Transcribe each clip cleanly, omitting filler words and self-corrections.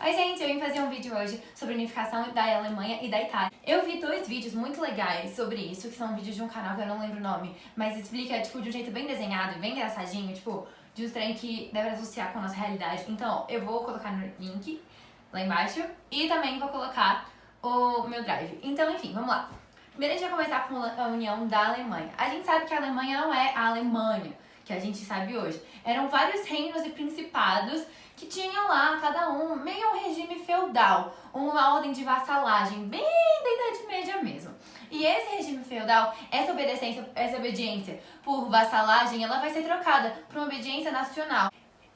Oi gente, eu vim fazer um vídeo hoje sobre a unificação da Alemanha e da Itália. Eu vi dois vídeos muito legais sobre isso, que são vídeos de um canal que eu não lembro o nome, mas explica, tipo, de um jeito bem desenhado e bem engraçadinho, tipo, de um trem que deve associar com a nossa realidade. Então, eu vou colocar no link lá embaixo e também vou colocar o meu drive. Então, enfim, vamos lá. Primeiro a gente vai começar com a união da Alemanha. A gente sabe que a Alemanha não é a Alemanha que a gente sabe hoje. Eram vários reinos e principados que tinham lá, cada um, meio um regime feudal, uma ordem de vassalagem, bem da Idade Média mesmo. E esse regime feudal, essa obediência por vassalagem, ela vai ser trocada por uma obediência nacional.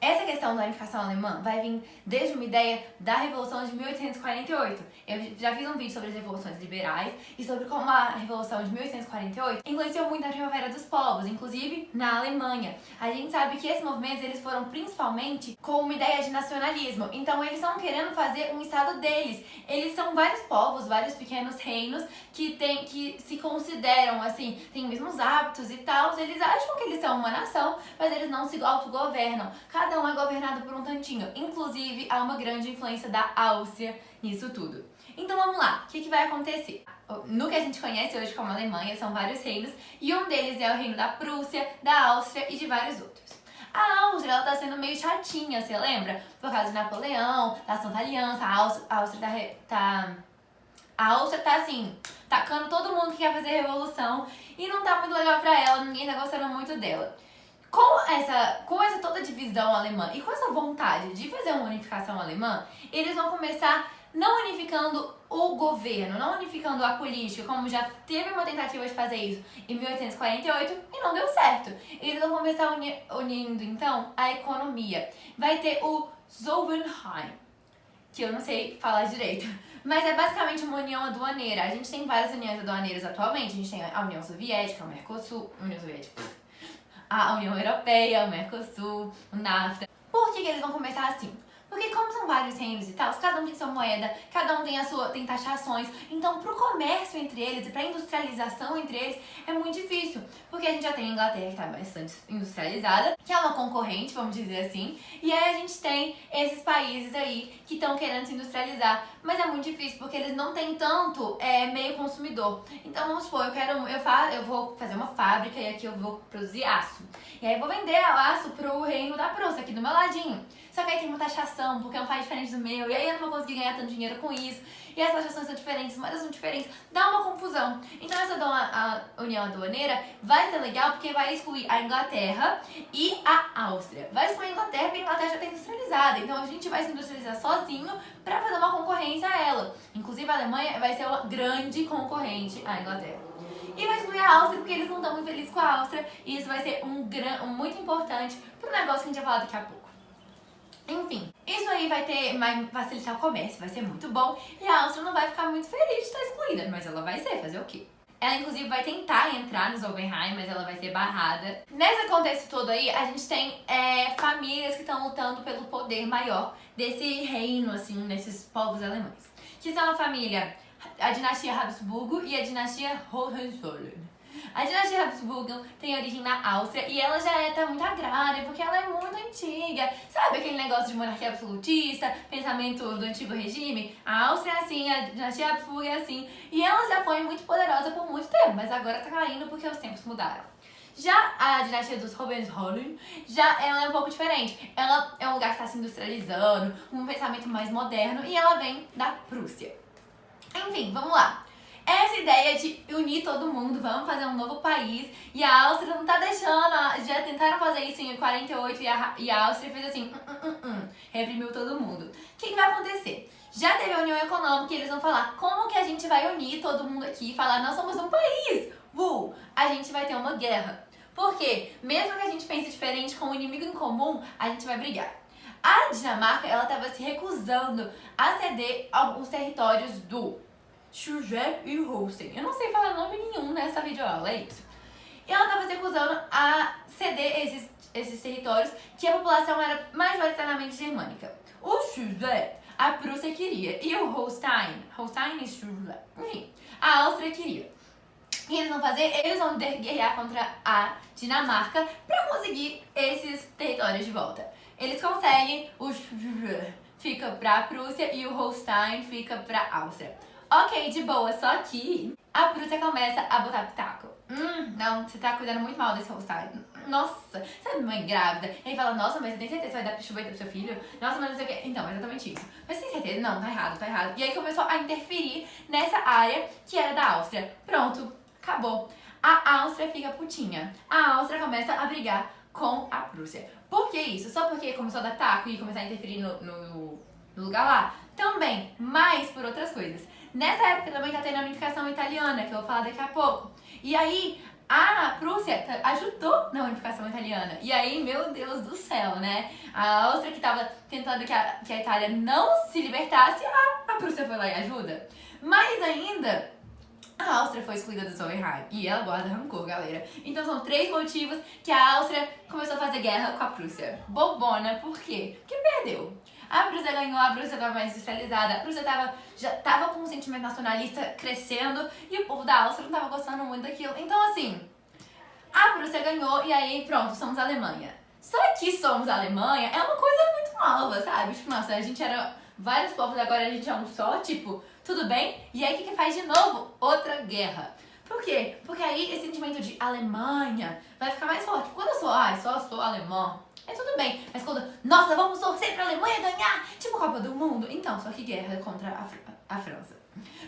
Essa questão da unificação alemã vai vir desde uma ideia da Revolução de 1848. Eu já fiz um vídeo sobre as revoluções liberais e sobre como a Revolução de 1848 influenciou muito na Primavera dos Povos, inclusive na Alemanha. A gente sabe que esses movimentos eles foram principalmente com uma ideia de nacionalismo. Então eles estão querendo fazer um estado deles. Eles são vários povos, vários pequenos reinos que se consideram assim, têm os mesmos hábitos e tal. Eles acham que eles são uma nação, mas eles não se autogovernam. Cada um é governado por um tantinho. Inclusive, há uma grande influência da Áustria nisso tudo. Então vamos lá, o que vai acontecer? No que a gente conhece hoje como Alemanha, são vários reinos, e um deles é o reino da Prússia, da Áustria e de vários outros. A Áustria, ela tá sendo meio chatinha, você lembra? Por causa de Napoleão, da Santa Aliança, a Áustria tá assim, tacando todo mundo que quer fazer revolução, e não tá muito legal pra ela, ninguém tá gostando muito dela. Com essa toda divisão alemã e com essa vontade de fazer uma unificação alemã, eles vão começar não unificando o governo, não unificando a política, como já teve uma tentativa de fazer isso em 1848 e não deu certo. Eles vão começar unindo, então, a economia. Vai ter o Zollverein, que eu não sei falar direito, mas é basicamente uma união aduaneira. A gente tem várias uniões aduaneiras atualmente, a gente tem a União Soviética, o Mercosul, a União Europeia, o Mercosul, o NAFTA. Por que eles vão começar assim? Porque como são vários reinos e tal, cada um tem sua moeda, cada um tem taxações, então pro comércio entre eles e pra industrialização entre eles é muito difícil. Porque a gente já tem a Inglaterra que tá bastante industrializada, que é uma concorrente, vamos dizer assim, e aí a gente tem esses países aí que estão querendo se industrializar, mas é muito difícil porque eles não têm tanto meio consumidor. Então vamos supor, eu vou fazer uma fábrica e aqui eu vou produzir aço. E aí eu vou vender o aço pro reino da Prússia, aqui do meu ladinho. Só que aí tem uma taxação, porque é um país diferente do meu, e aí eu não vou conseguir ganhar tanto dinheiro com isso. E as taxações são diferentes, as moedas são diferentes, dá uma confusão. Então essa a união aduaneira vai ser legal porque vai excluir a Inglaterra e a Áustria. Vai excluir a Inglaterra porque a Inglaterra já está industrializada, então a gente vai se industrializar sozinho para fazer uma concorrência a ela. Inclusive a Alemanha vai ser uma grande concorrente à Inglaterra. E vai excluir a Áustria porque eles não estão muito felizes com a Áustria, e isso vai ser muito importante pro negócio que a gente vai falar daqui a pouco. Enfim, isso aí vai facilitar o comércio, vai ser muito bom, e a Áustria não vai ficar muito feliz de estar excluída, mas ela vai fazer o quê? Ela, inclusive, vai tentar entrar no Zollverein, mas ela vai ser barrada. Nesse contexto todo aí, a gente tem famílias que estão lutando pelo poder maior desse reino, assim, desses povos alemães. Que são a dinastia Habsburgo e a dinastia Hohenzollern. A dinastia Habsburgo tem origem na Áustria e ela já tá muito agrária, porque ela é muito antiga. Sabe aquele negócio de monarquia absolutista, pensamento do antigo regime? A Áustria é assim, a dinastia Habsburgo é assim. E ela já foi muito poderosa por muito tempo, mas agora tá caindo porque os tempos mudaram. Já a dinastia dos Hohenzollern, ela é um pouco diferente. Ela é um lugar que está se industrializando, um pensamento mais moderno, e ela vem da Prússia. Enfim, vamos lá. Essa ideia de unir todo mundo, vamos fazer um novo país, e a Áustria não tá deixando, já tentaram fazer isso em 48 e a Áustria fez assim, reprimiu todo mundo. O que vai acontecer? Já teve a União Econômica e eles vão falar como que a gente vai unir todo mundo aqui e falar, nós somos um país, a gente vai ter uma guerra. Porque mesmo que a gente pense diferente com um inimigo em comum, a gente vai brigar. A Dinamarca, ela estava se recusando a ceder alguns territórios do Schleswig e Holstein. Eu não sei falar nome nenhum nessa videoaula, é isso. E ela estava se recusando a ceder esses territórios que a população era majoritariamente germânica. O Schleswig, a Prússia queria, e o Holstein e Schleswig, enfim, a Áustria queria. E eles vão fazer? Eles vão guerrear contra a Dinamarca para conseguir esses territórios de volta. Eles conseguem, fica pra Prússia e o Holstein fica pra Áustria. Ok, de boa, só que a Prússia começa a botar pitaco. Não, você tá cuidando muito mal desse Holstein. Nossa, sabe mãe grávida? E aí fala, nossa, mas você tem certeza que vai dar chuveta pro seu filho? Nossa, mas não sei o que. Então, é exatamente isso. Mas você tem certeza? Não, tá errado, tá errado. E aí começou a interferir nessa área que era da Áustria. Pronto, acabou. A Áustria fica putinha. A Áustria começa a brigar com a Prússia. Por que isso? Só porque começou a dar taco e começar a interferir no lugar lá? Também, mas por outras coisas. Nessa época também tá tendo a unificação italiana, que eu vou falar daqui a pouco. E aí, a Prússia ajudou na unificação italiana. E aí, meu Deus do céu, né? A Áustria que tava tentando que a Itália não se libertasse, a Prússia foi lá e ajuda. Mais ainda, a Áustria foi excluída do Zollverein e ela guarda rancor, galera. Então são 3 motivos que a Áustria começou a fazer guerra com a Prússia. Bobona, por quê? Porque perdeu. A Prússia ganhou, a Prússia estava mais industrializada, a Prússia já tava com um sentimento nacionalista crescendo e o povo da Áustria não tava gostando muito daquilo. Então assim, a Prússia ganhou e aí pronto, somos a Alemanha. Só que somos a Alemanha é uma coisa muito nova, sabe? Tipo, nossa, a gente era vários povos, agora a gente é um só, tipo, tudo bem? E aí o que faz de novo? Outra guerra. Por quê? Porque aí esse sentimento de Alemanha vai ficar mais forte. Quando eu só sou alemão, é tudo bem. Mas quando, nossa, vamos torcer pra Alemanha ganhar, tipo Copa do Mundo. Então, só que guerra contra a França.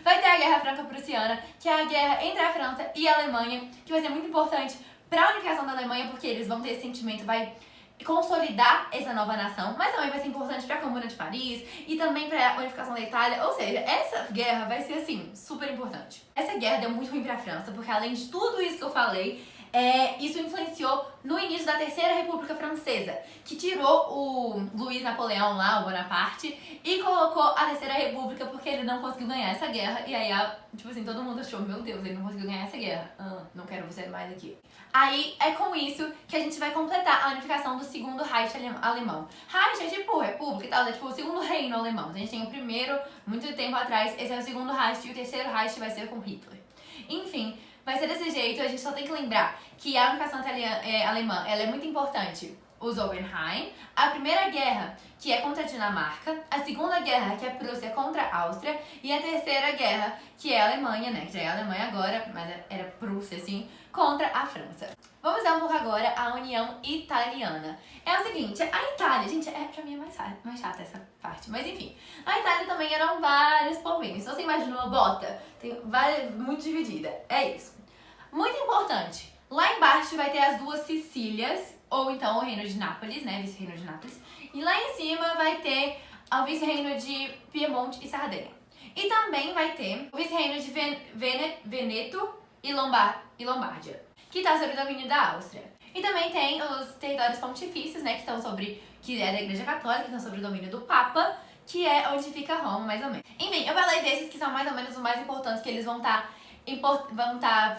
Vai ter a Guerra Franco-Prussiana, que é a guerra entre a França e a Alemanha, que vai ser muito importante pra unificação da Alemanha, porque eles vão ter esse sentimento, vai consolidar essa nova nação, mas também vai ser importante pra Comuna de Paris e também pra unificação da Itália, ou seja, essa guerra vai ser, assim, super importante. Essa guerra deu muito ruim pra França, porque além de tudo isso que eu falei, isso influenciou no início da Terceira República Francesa, que tirou o Luiz Napoleão lá, o Bonaparte, e colocou a Terceira República porque ele não conseguiu ganhar essa guerra. E aí, tipo assim, todo mundo achou, meu Deus, ele não conseguiu ganhar essa guerra. Não quero você mais aqui. Aí é com isso que a gente vai completar a unificação do Segundo Reich alemão. Reich é tipo república e tal, é tipo o segundo reino alemão. A gente tem o primeiro, muito tempo atrás, esse é o segundo Reich e o terceiro Reich vai ser com Hitler. Enfim, vai ser desse jeito, a gente só tem que lembrar que a unificação alemã, ela é muito importante. O Zollverein, a primeira guerra, que é contra a Dinamarca, a segunda guerra, que é a Prússia contra a Áustria, e a terceira guerra, que é a Alemanha, né, que já é a Alemanha agora, mas era Prússia, assim, contra a França. Vamos dar um pouco agora a União Italiana. É o seguinte, a Itália, gente, pra mim é mais chata essa parte, mas enfim. A Itália também eram vários povinhos. Se você imagina uma bota, tem várias, muito dividida. É isso. Muito importante, lá embaixo vai ter as 2 Sicílias, ou então o Reino de Nápoles, né, vice-reino de Nápoles. E lá em cima vai ter o vice-reino de Piemonte e Sardenha. E também vai ter o vice-reino de Veneto e Lombardia, que está sob o domínio da Áustria. E também tem os territórios pontifícios, né, que é da Igreja Católica, que estão sob o domínio do Papa, que é onde fica Roma, mais ou menos. Enfim, eu falei desses que são mais ou menos os mais importantes, que eles vão estar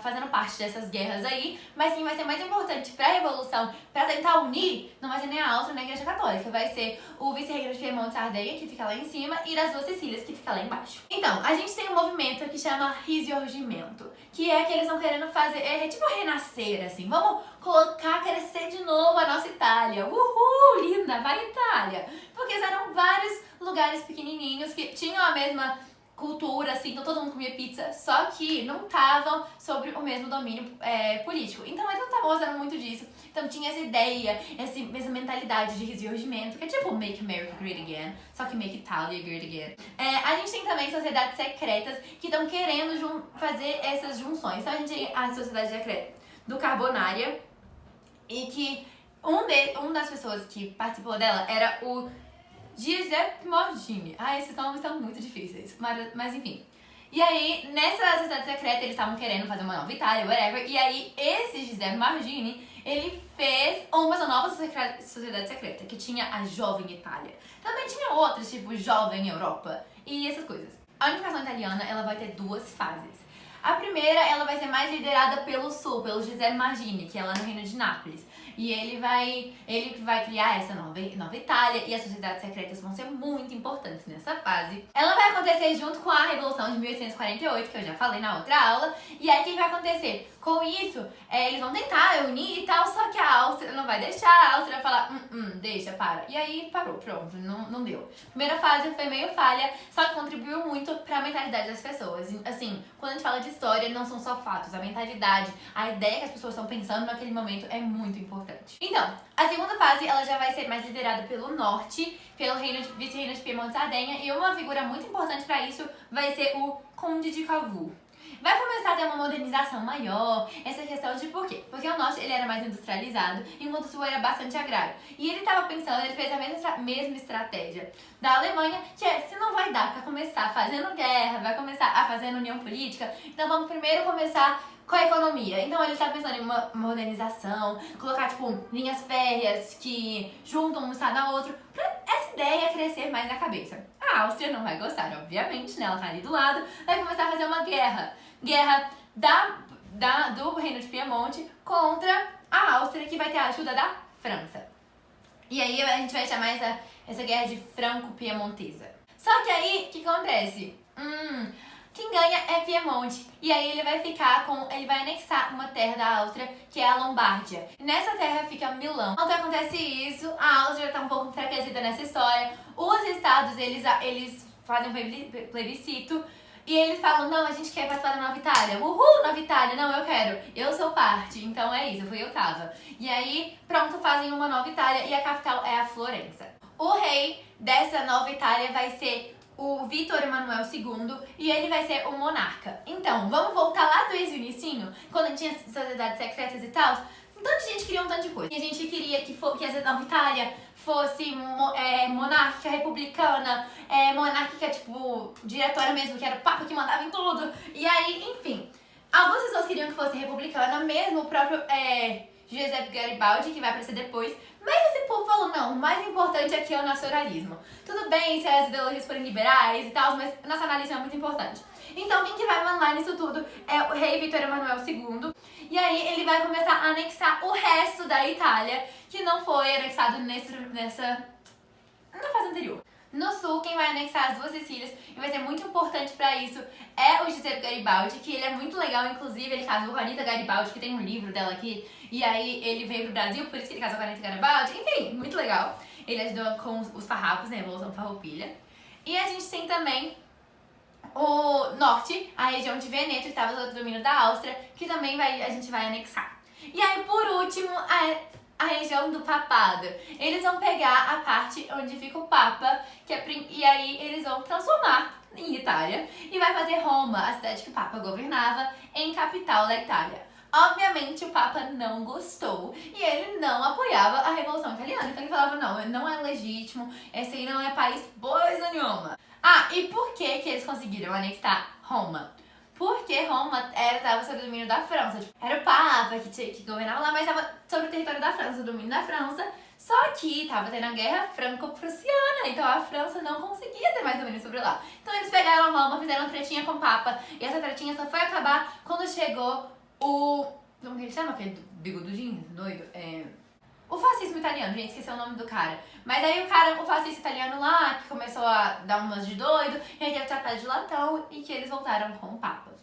fazendo parte dessas guerras aí, mas quem vai ser mais importante pra Revolução, pra tentar unir, não vai ser nem a Áustria nem a Igreja Católica, vai ser o vice-reino de Piemonte e Sardenha, que fica lá em cima, e das 2 Sicílias, que fica lá embaixo. Então, a gente tem um movimento que chama Risorgimento, que é que eles estão querendo fazer, tipo renascer, assim, vamos crescer de novo a nossa Itália, uhul, linda, vai Itália, porque eram vários lugares pequenininhos que tinham a mesma cultura, assim, então todo mundo comia pizza, só que não estavam sobre o mesmo domínio político. Então eles não estavam gostando muito disso. Então tinha essa ideia, essa mentalidade de ressurgimento, que é tipo Make America Great Again, só que Make Italia Great Again. A gente tem também sociedades secretas que estão querendo fazer essas junções. Então a gente tem a sociedade secreta do Carbonária, e que um das pessoas que participou dela era o Giuseppe Morgini. Esses nomes são muito difíceis, mas enfim. E aí, nessa sociedade secreta, eles estavam querendo fazer uma nova Itália, whatever. E aí, esse Giuseppe Morgini, ele fez uma nova sociedade secreta, que tinha a Jovem Itália. Também tinha outras, tipo Jovem Europa e essas coisas. A unificação italiana, ela vai ter 2 fases. A primeira, ela vai ser mais liderada pelo sul, pelo Giuseppe Morgini, que é lá no Reino de Nápoles. E ele vai criar essa nova Itália, e as sociedades secretas vão ser muito importantes nessa fase. Ela vai acontecer junto com a Revolução de 1848, que eu já falei na outra aula. E aí o que vai acontecer? Com isso, eles vão tentar unir e tal, só que a Áustria não vai deixar, a Áustria vai falar, deixa, para. E aí parou, pronto, não deu. Primeira fase foi meio falha, só que contribuiu muito pra mentalidade das pessoas. Assim, quando a gente fala de história, não são só fatos, a mentalidade, a ideia que as pessoas estão pensando naquele momento é muito importante. Então, a segunda fase, ela já vai ser mais liderada pelo norte, pelo vice-reino de Piemonte e Sardenha, e uma figura muito importante pra isso vai ser o Conde de Cavour. Vai começar a ter uma modernização maior, essa questão de por quê? Porque o norte ele era mais industrializado, enquanto o sul era bastante agrário. E ele estava pensando, ele fez a mesma estratégia da Alemanha, que é, se não vai dar pra começar fazendo guerra, vai começar a fazer união política, então vamos primeiro começar com a economia. Então ele tá pensando em uma modernização, colocar tipo linhas férreas que juntam um estado ao outro, pra essa ideia crescer mais na cabeça. A Áustria não vai gostar, obviamente, né? Ela tá ali do lado, vai começar a fazer uma guerra do Reino de Piemonte contra a Áustria, que vai ter a ajuda da França. E aí a gente vai chamar essa guerra de franco-piemontesa. Só que aí, o que acontece? Quem ganha é Piemonte. E aí ele vai anexar uma terra da Áustria, que é a Lombardia. Nessa terra fica Milão. Quando acontece isso, a Áustria tá um pouco enfraquecida nessa história. Os estados, eles fazem um plebiscito e eles falam, não, a gente quer participar da Nova Itália. Uhul, Nova Itália, não, eu quero. Eu sou parte, então é isso, eu tava. E aí, pronto, fazem uma Nova Itália e a capital é a Florença. O rei dessa Nova Itália vai ser o Vítor Emanuel II e ele vai ser o monarca. Então, vamos voltar lá do inicinho, quando tinha sociedades secretas e tal. Um tanto de gente queria um tanto de coisa. E a gente queria que essa Nova Itália fosse monárquica, republicana, monárquica, tipo, diretória mesmo, que era o Papa que mandava em tudo. E aí, enfim, algumas pessoas queriam que fosse republicana, mesmo o próprio Giuseppe Garibaldi, que vai aparecer depois. Mas esse povo falou, não, o mais importante aqui é o nacionalismo. Tudo bem se as ideologias forem liberais e tal, mas o nacionalismo é muito importante. Então quem que vai mandar nisso tudo é o rei Vítor Emanuel II. E aí ele vai começar a anexar o resto da Itália, que não foi anexado na fase anterior. No sul, quem vai anexar as duas Sicílias, e vai ser muito importante pra isso, é o Giuseppe Garibaldi, que ele é muito legal, inclusive ele casou com a Anita Garibaldi, que tem um livro dela aqui, e aí ele veio pro Brasil, por isso que ele casou com a Anita Garibaldi, enfim, muito legal. Ele ajudou com os farrapos, né, a Revolução Farroupilha. E a gente tem também o norte, a região de Veneto, que estava sob o domínio da Áustria, que também a gente vai anexar. E aí, por último, a região do papado. Eles vão pegar a parte onde fica o Papa, e aí eles vão transformar em Itália e vai fazer Roma, a cidade que o Papa governava, em capital da Itália. Obviamente o Papa não gostou e ele não apoiava a Revolução Italiana, então ele falava, não é legítimo, esse aí não é país coisa nenhuma. E por que eles conseguiram anexar Roma? Porque Roma estava sob o domínio da França. Era o Papa que governava lá, mas estava sobre o território da França, o domínio da França. Só que estava tendo a guerra franco-prussiana, então a França não conseguia ter mais domínio sobre lá. Então eles pegaram Roma, fizeram uma tretinha com o Papa, e essa tretinha só foi acabar quando chegou como que ele chama? Aquele bigudinho doido? O fascismo italiano, gente, esqueci o nome do cara. Mas aí o fascista italiano lá, que começou a dar umas de doido, e aí teve o Tratado de Latão, e que eles voltaram com o Papa.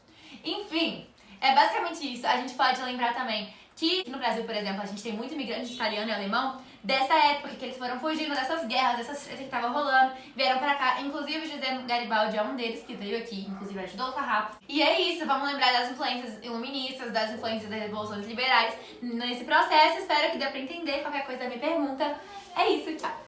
Enfim, é basicamente isso. A gente pode lembrar também que no Brasil, por exemplo, a gente tem muito imigrante italiano e alemão dessa época, que eles foram fugindo dessas guerras, dessas tretas que estavam rolando, vieram pra cá. Inclusive o José Garibaldi é um deles que veio aqui, inclusive ajudou o Farrapo. E é isso, vamos lembrar das influências iluministas, das influências das revoluções liberais nesse processo. Espero que dê pra entender. Qualquer coisa me pergunta. É isso, tchau!